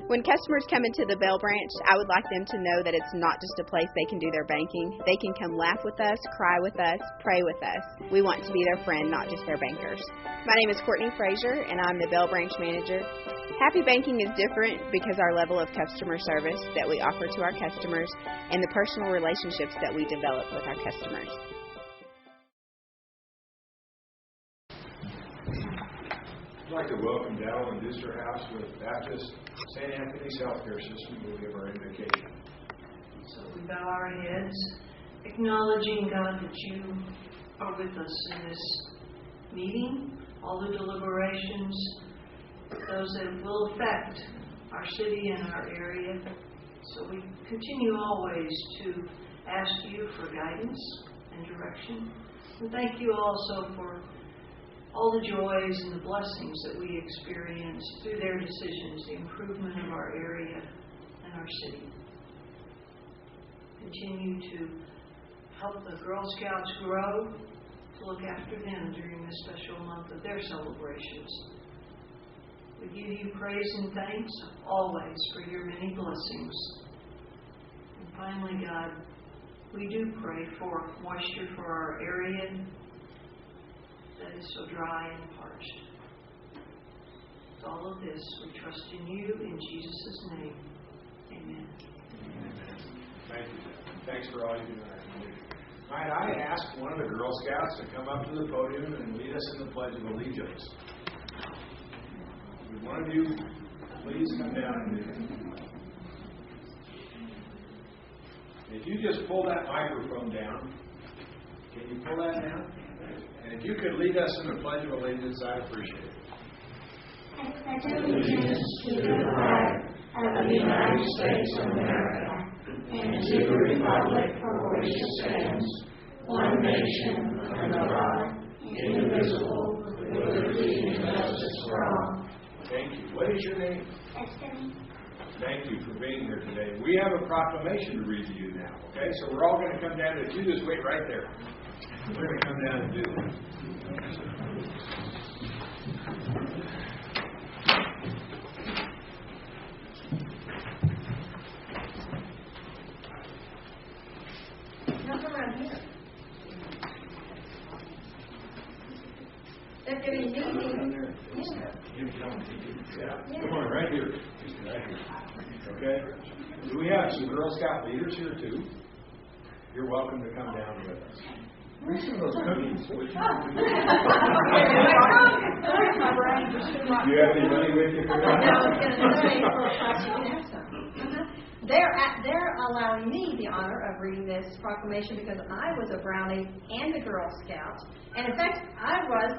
When customers come into the Bell branch, I would like them to know that it's not just a place they can do their banking. They can come laugh with us, cry with us, pray with us. We want to be their friend, not just their bankers. My name is Courtney Frazier, and I'm the Bell branch manager. Happy Banking is different because our level of customer service that we offer to our customers and the personal relationships that we develop with our customers. I'd like to welcome Dell and Deucer House with Baptist St. Anthony's Healthcare System. We'll give our invocation. So we bow our heads, acknowledging, God, that you are with us in this meeting, all the deliberations, those that will affect our city and our area. So we continue always to ask you for guidance and direction. And thank you also for all the joys and the blessings that we experience through their decisions, the improvement of our area and our city. Continue to help the Girl Scouts grow, to look after them during this special month of their celebrations. We give you praise and thanks always for your many blessings. And finally, God, we do pray for moisture for our area that is so dry and parched. With all of this, we trust in you, in Jesus' name. Amen. Amen. Thank you. Thanks for all you do in our community. Might I ask one of the Girl Scouts to come up to the podium and lead us in the Pledge of Allegiance? Would one of you please come down and do that? If you just pull that microphone down, can you pull that down? And if you could lead us in the Pledge of Allegiance, I'd appreciate it. I pledge allegiance to the flag of the United States of America and to the republic for which it stands, one nation, under God, indivisible, with liberty and justice for all. Thank you. What is your name? Destiny. Thank you for being here today. We have a proclamation to read to you now, okay? So we're all going to come down to you. Just wait right there. We're going to come down and do that. Nothing around here. They're giving me. Yeah. Come on, right here. Right here. Okay? Do we have some Girl Scout leaders here, too? You're welcome to come down with us. Bring some of those cookies. Do you have any money with you? They're allowing me the honor of reading this proclamation because I was a Brownie and a Girl Scout, and in fact, I was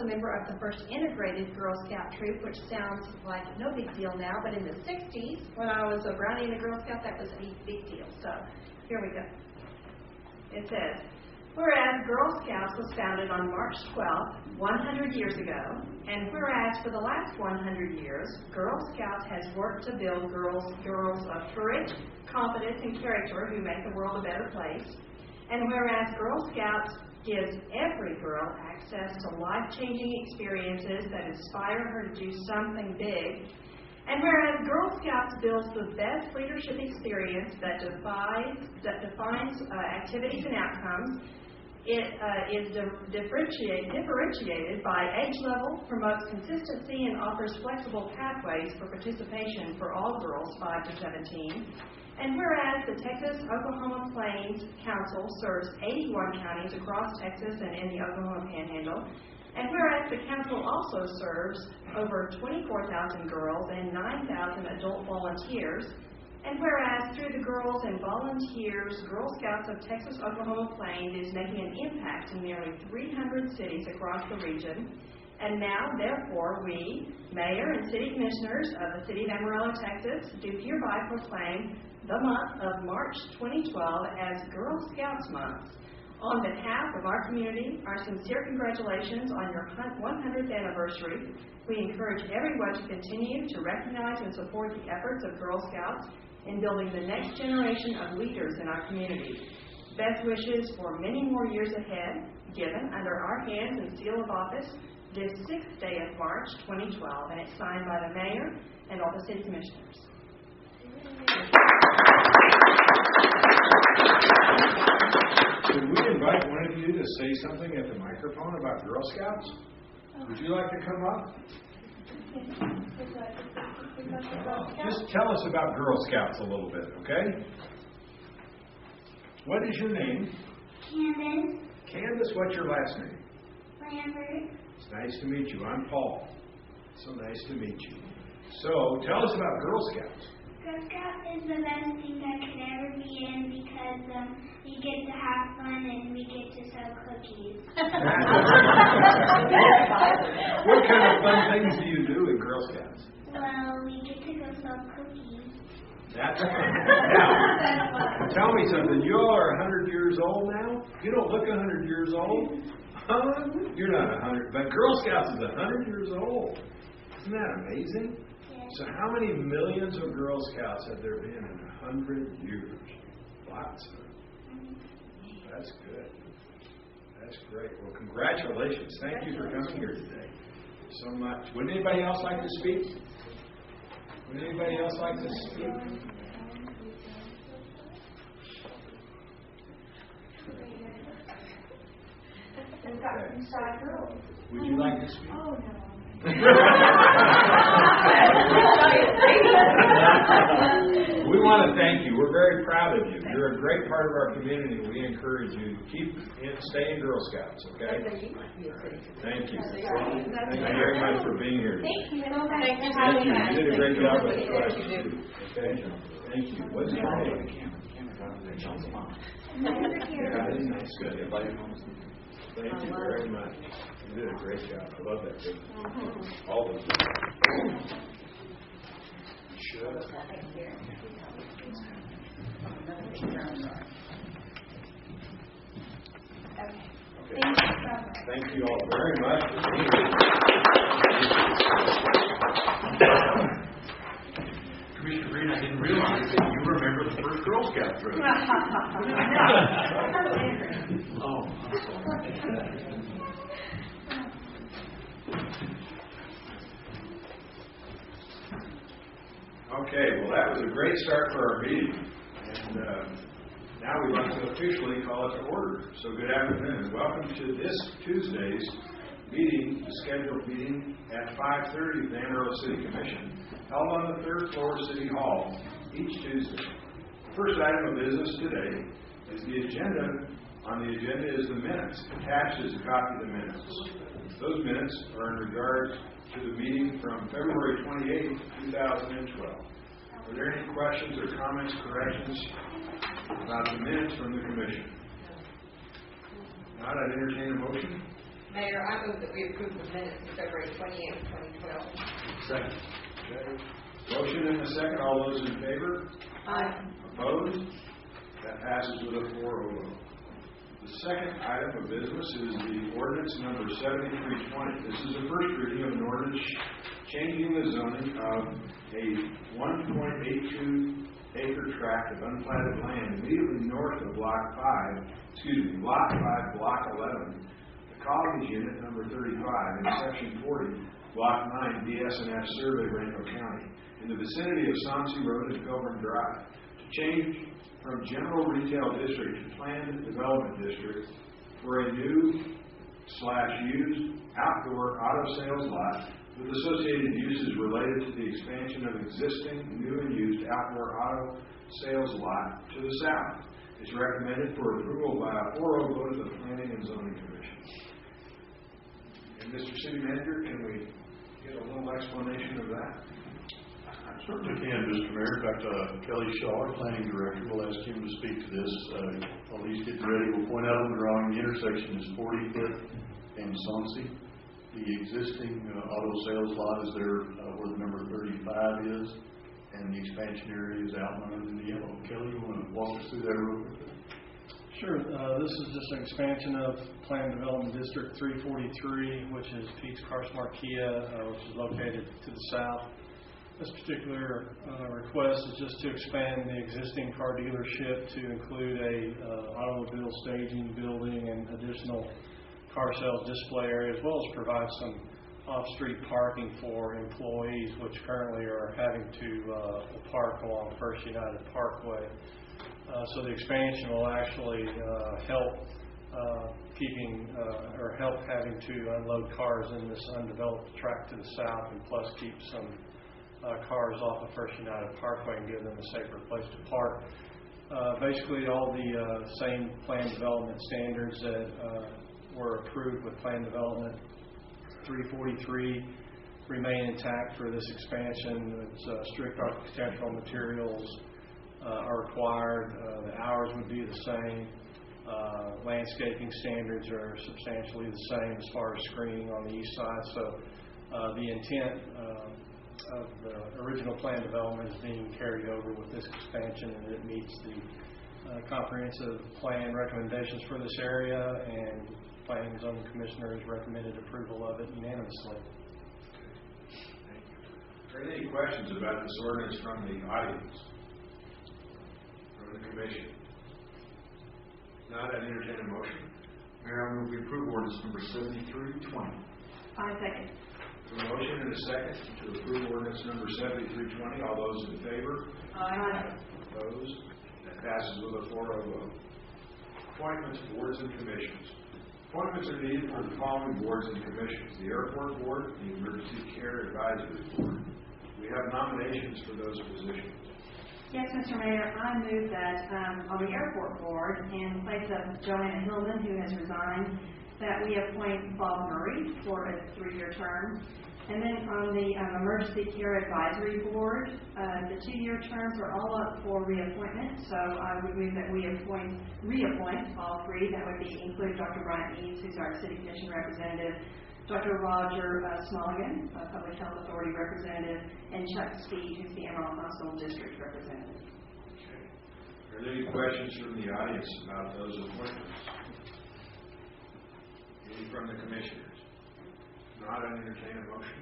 a member of the first integrated Girl Scout troop, which sounds like no big deal now, but in the 60s, when I was a Brownie and a Girl Scout, that was a big deal. So here we go. It says, whereas Girl Scouts was founded on March 12th, 100 years ago, and whereas for the last 100 years, Girl Scouts has worked to build girls of courage, confidence, and character who make the world a better place, and whereas Girl Scouts gives every girl access to life-changing experiences that inspire her to do something big, and whereas Girl Scouts builds the best leadership experience that defines activities and outcomes, it is differentiated by age level, promotes consistency, and offers flexible pathways for participation for all girls 5 to 17. And whereas the Texas-Oklahoma Plains Council serves 81 counties across Texas and in the Oklahoma Panhandle, and whereas the council also serves over 24,000 girls and 9,000 adult volunteers, and whereas through the Girls and Volunteers, Girl Scouts of Texas-Oklahoma Plains is making an impact in nearly 300 cities across the region, and now, therefore, we, Mayor and City Commissioners of the City of Amarillo, Texas, do hereby proclaim the month of March 2012 as Girl Scouts Month. On behalf of our community, our sincere congratulations on your 100th anniversary. We encourage everyone to continue to recognize and support the efforts of Girl Scouts in building the next generation of leaders in our community. Best wishes for many more years ahead, given under our hands and seal of office this 6th day of March 2012, and it's signed by the Mayor and all the City Commissioners. Could we invite one of you to say something at the microphone about Girl Scouts? Would you like to come up? Just tell us about Girl Scouts a little bit, okay? What is your name? Candace. Candace, what's your last name? Lambert. It's nice to meet you. I'm Paul. So nice to meet you. So, tell us about Girl Scouts. Girl Scout is the best thing I could ever be in because we get to have fun and we get to sell cookies. What kind of fun things do you do in Girl Scouts? Well, we get to go sell cookies. That's fun. Now, tell me something. You all are 100 years old now? You don't look 100 years old? Huh? You're not 100. But Girl Scouts is 100 years old. Isn't that amazing? Yes. So how many millions of Girl Scouts have there been in 100 years? Lots of them. That's good. That's great. Well, congratulations. Thank you for coming here today so much. Would anybody else like to speak? Would anybody else like to speak? Okay. Would you like to speak? Oh, no. We want to thank you. We're very proud of you. You're a great part of our community. We encourage you to stay in Girl Scouts, okay? Thank you. Thank you very much for being here. Thank you. Thank you. You did a great job with the classes, too. Okay? Thank you. What's your name? Nice. Good. Thank you very much. You did a great job. I love that thing. All those things. You should. Okay. Thank you all very much for being here. Commissioner Green, I didn't realize that you remember the first Girl Scout troop. Oh, I'm sorry. Okay, well, that was a great start for our meeting. And now we'd like to officially call it to order. So good afternoon. Welcome to this Tuesday's meeting, the scheduled meeting at 5:30 of the Amarillo City Commission, held on the 3rd floor of City Hall each Tuesday. The first item of business today is the agenda. On the agenda is the minutes. Attached is a copy of the minutes. Those minutes are in regards to the meeting from February 28, 2012. Are there any questions or comments, corrections about the minutes from the Commission? Not, I'd entertain a motion. Mayor, I move that we approve the minutes of February 28, 2012. Second. Okay. Motion and a second. All those in favor? Aye. Opposed? That passes with a 4-0 vote. The second item of business is the ordinance number 7320. This is the first reading of an ordinance changing the zoning of a 1.82 acre tract of unplatted land immediately north of Lot 5, Block 11, the College Unit number 35 in Section 40, Block 9, BS&F Survey, Rancho County, in the vicinity of Sonsi Road and Pilgrim Drive, to change from General Retail District to Planned Development District for a new/used outdoor auto sales lot with associated uses related to the expansion of existing new and used outdoor auto sales lot to the south. It's recommended for approval by a 4-0 vote of the Planning and Zoning Commission. And Mr. City Manager, can we get a little explanation of that? I certainly can, Mr. Mayor. In fact, Kelly Shaw, our planning director, will ask him to speak to this. While he's getting ready, we'll point out on the drawing the intersection is 45th and Sonsi. The existing auto sales lot is there where the number 35 is, and the expansion area is outlined in the yellow. Kelly, you want to walk us through that real quick? Sure. This is just an expansion of Planned Development District 343, which is Pete's Car Smart Kia, which is located to the south. This particular request is just to expand the existing car dealership to include a automobile staging building and additional car sales display area, as well as provide some off-street parking for employees, which currently are having to park along First United Parkway. So the expansion will actually help help having to unload cars in this undeveloped tract to the south, and plus keep some cars off of First United Parkway and give them a safer place to park. Basically, all the same plan development standards that were approved with plan development 343 remain intact for this expansion. It's strict architectural materials are required. The hours would be the same. Landscaping standards are substantially the same as far as screening on the east side. So the intent of the original plan development is being carried over with this expansion, and it meets the comprehensive plan recommendations for this area, and Planning and Zoning Commissioners recommended approval of it unanimously. Thank you. Are there any questions about this ordinance from the audience? From the commission? Not, I entertain a motion. Mayor, I move we approve ordinance number 7320. I second. A motion and a second to approve ordinance number 7320. All those in favor? Aye. Opposed? That passes with a 4-0 vote. Appointments, boards, and commissions. Appointments are needed for the following boards and commissions: the Airport Board, the Emergency Care Advisory Board. We have nominations for those positions. Yes, Mr. Mayor, I move that on the Airport Board, in place of Joanna Hillman, who has resigned, that we appoint Bob Murray for a 3-year term. And then on the Emergency Care Advisory Board, the 2-year terms are all up for reappointment. So I would move that we reappoint all three. That would include Dr. Brian Eads, who's our City Commission representative, Dr. Roger Smulligan, Public Health Authority representative, and Chuck Speed, who's the Amarillo Hospital District representative. Okay. Are there any questions from the audience about those appointments? Any from the commissioners? Not, I entertain a motion.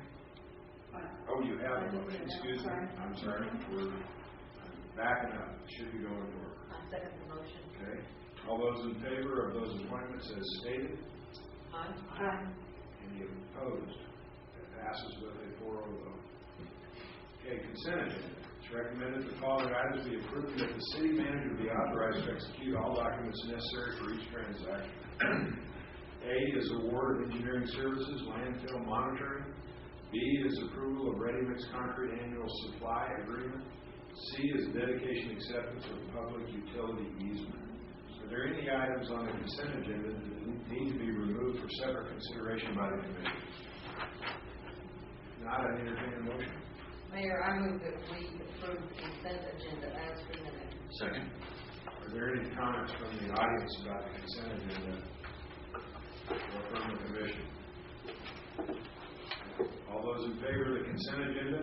Oh, you have a motion. Excuse me. I'm sorry. We're backing up. It should be going forward. I second the motion. Okay. All those in favor of those appointments as stated? Aye. Any opposed? That passes with a 4-0 vote. Okay, consent agenda. It's recommended the following items be approved, that the city manager be authorized to execute all documents necessary for each transaction. A is award of engineering services, landfill monitoring. B is approval of ready-mix concrete annual supply agreement. C is dedication acceptance of public utility easement. Are there any items on the consent agenda that need to be removed for separate consideration by the commission? If not, I entertain a motion. Mayor, I move that we approve the consent agenda as presented. Second. Are there any comments from the audience about the consent agenda or from the commission? All those in favor of the consent agenda?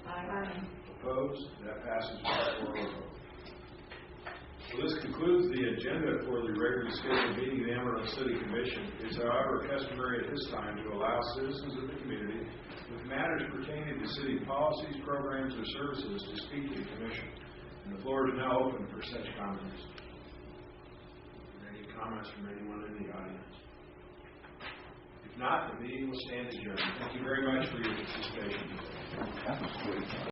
Aye. Opposed? That passes with a 4-0 vote. So this concludes the agenda for the regularly scheduled meeting of the Amarillo City Commission. It is, however, customary at this time to allow citizens of the community with matters pertaining to city policies, programs, or services to speak to the commission. And the floor is now open for such comments. Are there any comments from anyone in the audience? If not, the meeting will stand adjourned. Thank you very much for your participation today.